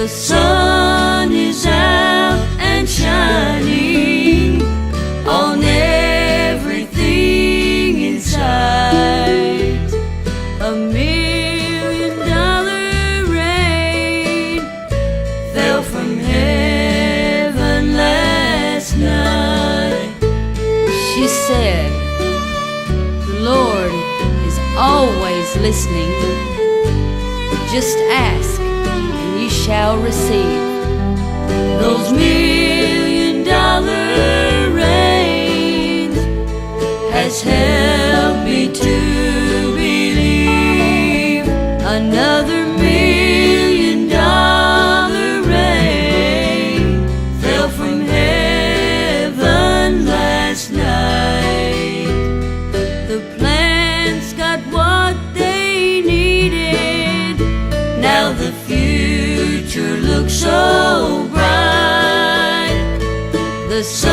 The sun is out and shining on everything in sight. $1,000,000 rain fell from heaven last night. She said, the Lord is always listening. Just ask and you shall receive. Those $1,000,000 rains has helped me to believe. Another $1,000,000 rain fell from heaven last night. The plants got what they needed. Now the future looks so bright. The sun